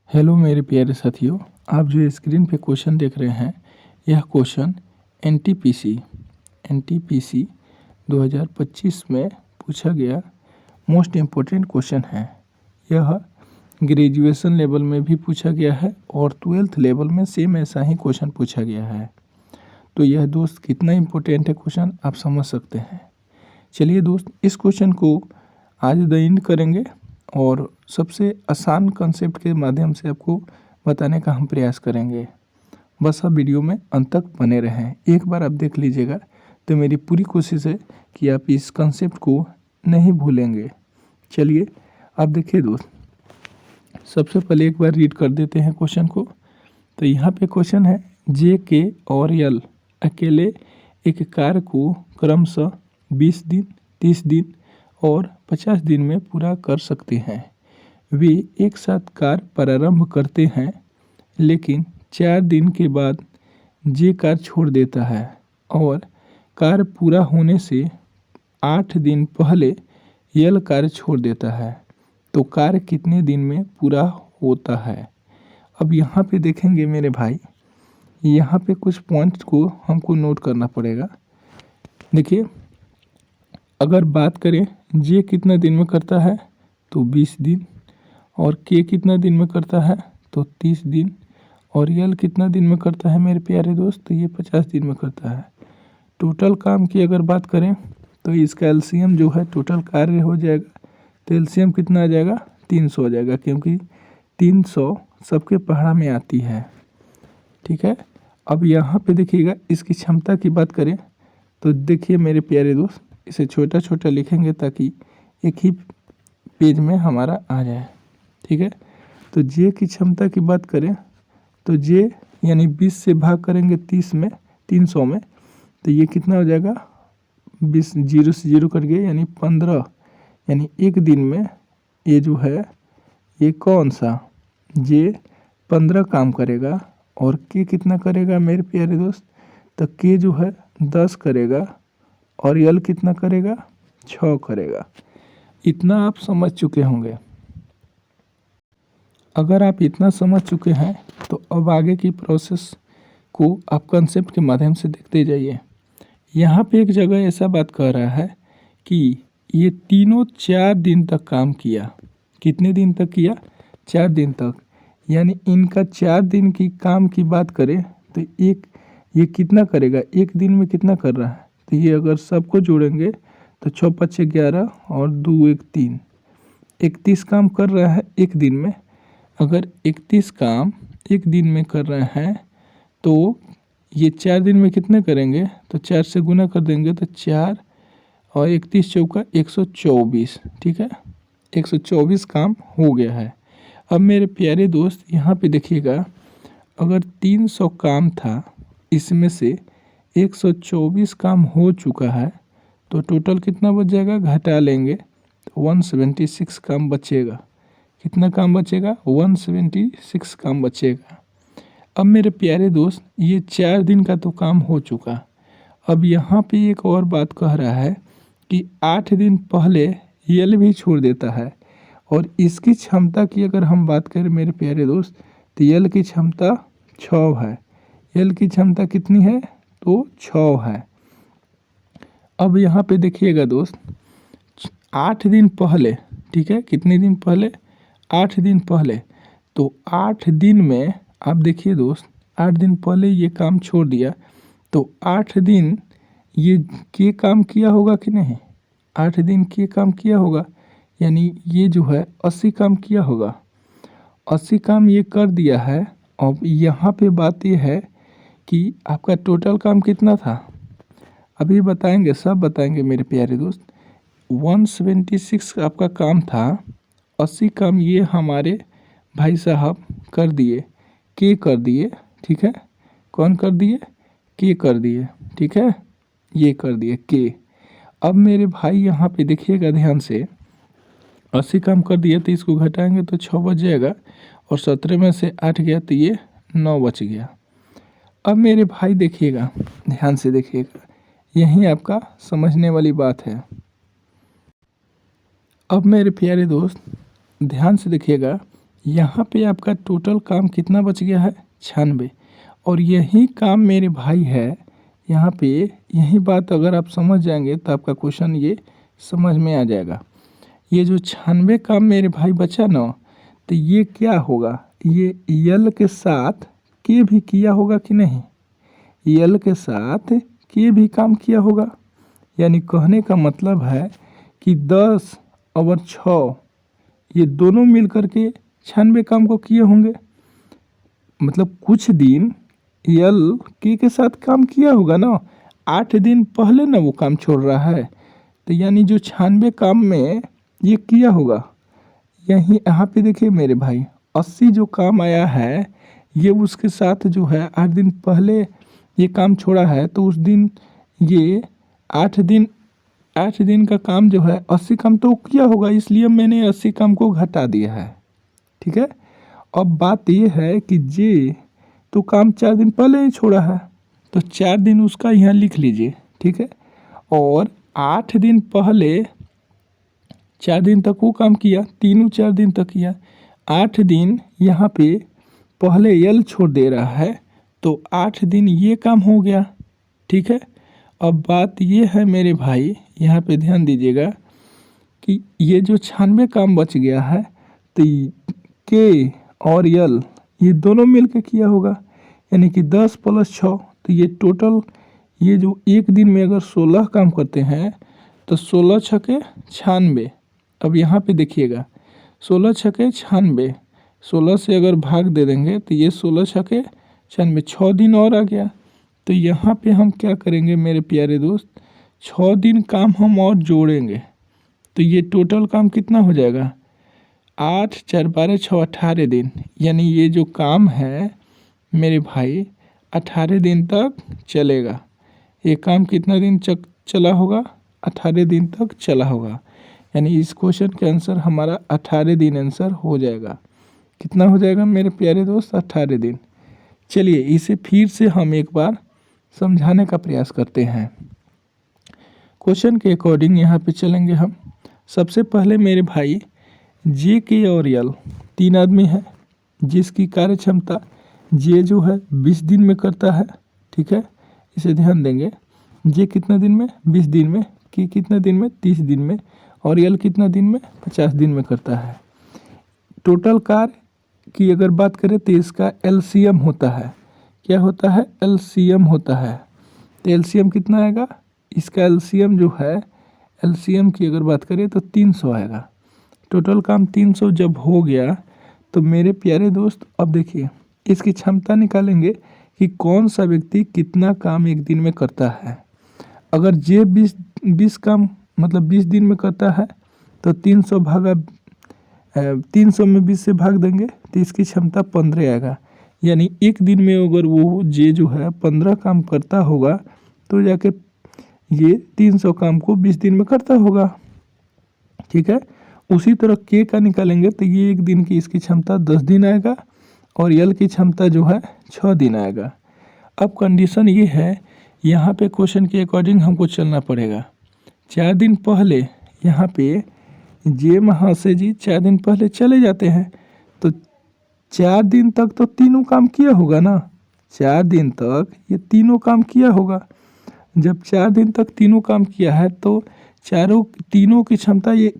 Hello मेरे प्यारे साथियों, आप जो स्क्रीन पे क्वेश्चन देख रहे हैं यह क्वेश्चन एनटीपीसी 2025 में पूछा गया मोस्ट इम्पोर्टेंट क्वेश्चन है। यह ग्रेजुएशन लेवल में भी पूछा गया है और 12th लेवल में सेम ऐसा ही क्वेश्चन पूछा गया है। तो यह दोस्त कितना इम्पोर्टेंट है क्वेश्चन आप समझ सकते हैं। चलिए दोस्त, इस क्वेश्चन को आज द एंड करेंगे और सबसे आसान कंसेप्ट के माध्यम से आपको बताने का हम प्रयास करेंगे। बस आप वीडियो में अंत तक बने रहें। एक बार आप देख लीजिएगा तो मेरी पूरी कोशिश है कि आप इस कंसेप्ट को नहीं भूलेंगे। चलिए आप देखिए दोस्त, सबसे पहले एक बार रीड कर देते हैं क्वेश्चन को। तो यहाँ पे क्वेश्चन है, जे के और यल अकेले एक कार्य को क्रमशः 20 दिन, 30 दिन और 50 दिन में पूरा कर सकते हैं। वे एक साथ कार्य प्रारंभ करते हैं, लेकिन 4 दिन के बाद जे कार्य छोड़ देता है और कार्य पूरा होने से 8 दिन पहले यल कार्य छोड़ देता है। तो कार्य कितने दिन में पूरा होता है? अब यहाँ पे देखेंगे मेरे भाई, यहाँ पे कुछ पॉइंट्स को हमको नोट करना पड़ेगा। देखिए, अगर बात करें जे कितना दिन में करता है तो 20 दिन, और के कितना दिन में करता है तो 30 दिन, और यल कितना दिन में करता है मेरे प्यारे दोस्त, तो ये 50 दिन में करता है। टोटल काम की अगर बात करें तो इसका एलसीएम जो है टोटल कार्य हो जाएगा, तो एलसीएम कितना आ जाएगा, 300 आ जाएगा, क्योंकि 300 सबके पहाड़ा में आती है। ठीक है। अब यहाँ पे देखिएगा, इसकी क्षमता की बात करें तो देखिए मेरे प्यारे दोस्त, इसे छोटा छोटा लिखेंगे ताकि एक ही पेज में हमारा आ जाए। ठीक है। तो जे की क्षमता की बात करें तो जे यानी 20 से भाग करेंगे 30 में, 300 में, तो ये कितना हो जाएगा, 20 जीरो से जीरो कट गए यानी 15, यानी एक दिन में ये जो है ये कौन सा जे 15 काम करेगा। और के कितना करेगा मेरे प्यारे दोस्त, तो के जो है 10 करेगा और यल कितना करेगा, 6 करेगा। इतना आप समझ चुके होंगे। अगर आप इतना समझ चुके हैं तो अब आगे की प्रोसेस को आप कंसेप्ट के माध्यम से देखते जाइए। यहाँ पे एक जगह ऐसा बात कह रहा है कि ये तीनों 4 दिन तक काम किया। कितने दिन तक किया, 4 दिन तक, यानी इनका 4 दिन की काम की बात करें तो एक ये कितना करेगा, एक दिन में कितना कर रहा है, तो ये अगर सबको जोड़ेंगे तो 6 5 11 और 2 1 3, 31 काम कर रहा है एक दिन में। अगर 31 काम एक दिन में कर रहे हैं तो ये 4 दिन में कितने करेंगे, तो 4 से गुना कर देंगे तो 4 और 31 चौका 124। ठीक है, 124 काम हो गया है। अब मेरे प्यारे दोस्त यहाँ पे देखिएगा, अगर 300 काम था, इसमें से 124 काम हो चुका है, तो टोटल कितना बच जाएगा, घटा लेंगे तो 176 काम बचेगा। कितना काम बचेगा, 176 काम बचेगा। अब मेरे प्यारे दोस्त, ये 4 दिन का तो काम हो चुका। अब यहाँ पे एक और बात कह रहा है कि 8 दिन पहले यल भी छोड़ देता है, और इसकी क्षमता की अगर हम बात करें मेरे प्यारे दोस्त, तो यल की क्षमता 6 है। यल की क्षमता कितनी है, तो 6 है। अब यहाँ पे देखिएगा दोस्त, 8 दिन पहले, ठीक है, कितने दिन पहले, 8 दिन पहले, तो 8 दिन में आप देखिए दोस्त, 8 दिन पहले ये काम छोड़ दिया, तो 8 दिन ये के काम किया होगा कि नहीं, 8 दिन के काम किया होगा, यानी ये जो है 80 काम किया होगा। 80 काम ये कर दिया है। अब यहाँ पे बात ये है कि आपका टोटल काम कितना था, अभी बताएंगे, सब बताएंगे मेरे प्यारे दोस्त। 176 आपका काम था, 80 काम ये हमारे भाई साहब कर दिए, के कर दिए। ठीक है, कौन कर दिए, के कर दिए। ठीक है, ये कर दिए के। अब मेरे भाई यहाँ पे देखिएगा ध्यान से, 80 काम कर दिया तो इसको घटाएंगे तो 6 बच जाएगा, और 17 में से 8 गया तो ये 9 बच गया। अब मेरे भाई देखिएगा, ध्यान से देखिएगा, यही आपका समझने वाली बात है। अब मेरे प्यारे दोस्त ध्यान से देखिएगा, यहाँ पे आपका टोटल काम कितना बच गया है 96। और यही काम मेरे भाई है यहाँ पे। यही बात अगर आप समझ जाएंगे तो आपका क्वेश्चन ये समझ में आ जाएगा। ये जो 96 काम मेरे भाई बचा ना, तो ये क्या होगा, ये यल के साथ के भी किया होगा कि नहीं, यल के साथ के भी काम किया होगा। यानी कहने का मतलब है कि 10 और 6 ये दोनों मिल करके 96 काम को किए होंगे। मतलब कुछ दिन यल के साथ काम किया होगा ना, 8 दिन पहले ना वो काम छोड़ रहा है, तो यानी जो 96 काम में ये किया होगा। यहीं यहाँ पे देखिए मेरे भाई 80 जो काम आया है ये उसके साथ जो है 8 दिन पहले ये काम छोड़ा है, तो उस दिन ये 8 दिन का काम जो है 80 काम तो किया होगा, इसलिए मैंने 80 काम को घटा दिया है। ठीक है। अब बात ये है कि जे तो काम 4 दिन पहले ही छोड़ा है, तो 4 दिन उसका यहाँ लिख लीजिए। ठीक है। और 8 दिन पहले 4 दिन तक वो काम किया, तीनों 4 दिन तक किया। 8 दिन यहाँ पे पहले यल छोड़ दे रहा है, तो 8 दिन ये काम हो गया। ठीक है। अब बात ये है मेरे भाई, यहाँ पे ध्यान दीजिएगा कि ये जो 96 काम बच गया है, तो के और यल ये दोनों मिलकर किया होगा। यानी कि 10 + 6, तो ये टोटल ये जो एक दिन में अगर 16 काम करते हैं तो 16 छके 96। अब यहाँ पे देखिएगा 16 छके 96, 16 से अगर भाग दे देंगे तो ये 16 छके 96, 6 दिन और आ गया। तो यहाँ पे हम क्या करेंगे मेरे प्यारे दोस्त, 6 दिन काम हम और जोड़ेंगे, तो ये टोटल काम कितना हो जाएगा, 8 × 4 = 12 6 18 दिन। यानी ये जो काम है मेरे भाई 18 दिन तक चलेगा। ये काम कितना दिन चला होगा, 18 दिन तक चला होगा। यानी इस क्वेश्चन का आंसर हमारा 18 दिन आंसर हो जाएगा। कितना हो जाएगा मेरे प्यारे दोस्त, 18 दिन। चलिए इसे फिर से हम एक बार समझाने का प्रयास करते हैं। क्वेश्चन के अकॉर्डिंग यहाँ पे चलेंगे हम। सबसे पहले मेरे भाई जे के और यल 3 आदमी है, जिसकी कार्य क्षमता जे जो है 20 दिन में करता है। ठीक है। इसे ध्यान देंगे, जे कितना दिन में, 20 दिन में, के कितना दिन में, 30 दिन में, और यल कितना दिन में, 50 दिन में करता है। टोटल कार्य की अगर बात करें तो इसका एलसीएम होता है। क्या होता है, एलसीएम होता है। तो एलसीएम कितना आएगा, इसका एलसीएम जो है, एलसीएम की अगर बात करें तो 300 आएगा। टोटल काम 300 जब हो गया तो मेरे प्यारे दोस्त अब देखिए इसकी क्षमता निकालेंगे कि कौन सा व्यक्ति कितना काम एक दिन में करता है। अगर जे 20 काम मतलब 20 दिन में करता है तो 300 में 20 से भाग देंगे तो इसकी क्षमता 15 आएगा। यानी एक दिन में अगर वो जे जो है 15 काम करता होगा तो जाके ये 300 काम को 20 दिन में करता होगा। ठीक है। उसी तरह के का निकालेंगे तो ये एक दिन की इसकी क्षमता 10 दिन आएगा, और यल की क्षमता जो है 6 दिन आएगा। अब कंडीशन ये है, यहाँ पे क्वेश्चन के अकॉर्डिंग हमको चलना पड़ेगा। 4 दिन पहले यहाँ पे जे महाशय जी 4 दिन पहले चले जाते हैं, तो 4 दिन तक तो तीनों काम किया होगा ना, 4 दिन तक ये तीनों काम किया होगा। जब 4 दिन तक तीनों काम किया है तो तीनों की क्षमता ये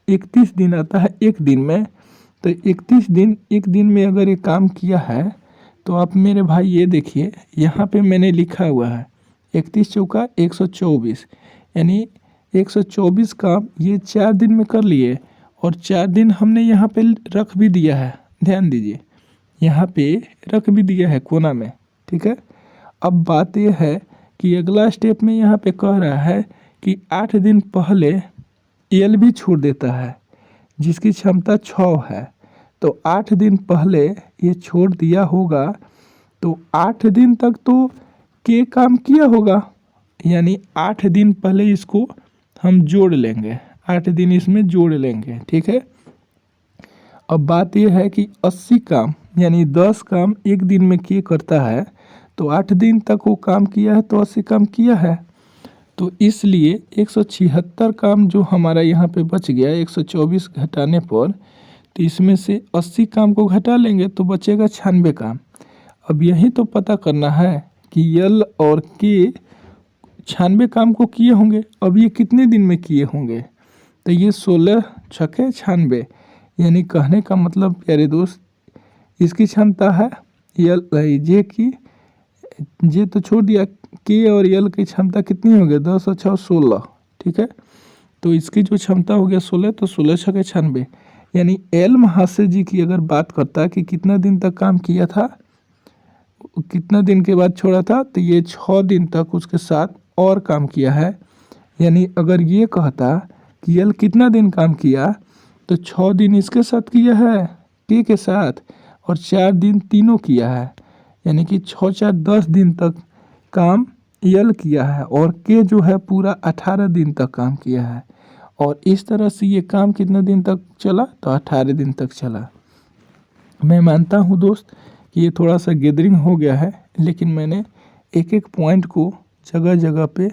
31 दिन आता है एक दिन में। तो 31 दिन एक दिन में अगर ये काम किया है तो आप मेरे भाई ये देखिए यहाँ पे मैंने लिखा हुआ है 31 चौका 124, यानी 124 काम ये 4 दिन में कर लिए, और 4 दिन हमने यहाँ पे रख भी दिया है। ध्यान दीजिए यहाँ पे रख भी दिया है कोना में। ठीक है। अब बात यह है कि अगला स्टेप में यहाँ पे कह रहा है कि 8 दिन पहले यल भी छोड़ देता है, जिसकी क्षमता 6 है। तो 8 दिन पहले ये छोड़ दिया होगा, तो 8 दिन तक तो के काम किया होगा। यानी 8 दिन पहले इसको हम जोड़ लेंगे, 8 दिन इसमें जोड़ लेंगे। ठीक है। अब बात यह है कि 80 काम यानी 10 काम एक दिन में के करता है, तो 8 दिन तक वो काम किया है तो 80 काम किया है। तो इसलिए 176 काम जो हमारा यहाँ पे बच गया 124 घटाने पर, तो इसमें से 80 काम को घटा लेंगे तो बचेगा 96 काम। अब यही तो पता करना है कि यल और के 96 काम को किए होंगे। अब ये कितने दिन में किए होंगे, तो ये 16 छके 96, यानी कहने का मतलब प्यारे दोस्त, इसकी क्षमता है यल जे की, जे तो छोड़ दिया, के और यल की क्षमता कितनी हो गई 10 और 6 16, ठीक है। तो इसकी जो क्षमता हो गया 16, तो 16 छके 96, यानी एल महाशय जी की अगर बात करता कि कितना दिन तक काम किया था, कितना दिन के बाद छोड़ा था, तो ये 6 दिन तक उसके साथ और काम किया है। यानी अगर ये कहता कि यल कितना दिन काम किया, तो 6 दिन इसके साथ किया है के साथ, और 4 दिन तीनों किया है, यानी कि 6 4 10 दिन तक काम यल किया है, और के जो है पूरा 18 दिन तक काम किया है। और इस तरह से ये काम कितना दिन तक चला, तो 18 दिन तक चला। मैं मानता हूँ दोस्त कि ये थोड़ा सा गैदरिंग हो गया है, लेकिन मैंने एक एक पॉइंट को जगह जगह पे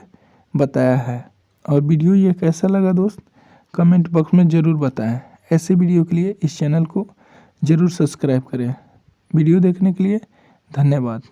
बताया है। और वीडियो ये कैसा लगा दोस्त, कमेंट बॉक्स में ज़रूर बताएं। ऐसे वीडियो के लिए इस चैनल को ज़रूर सब्सक्राइब करें। वीडियो देखने के लिए धन्यवाद।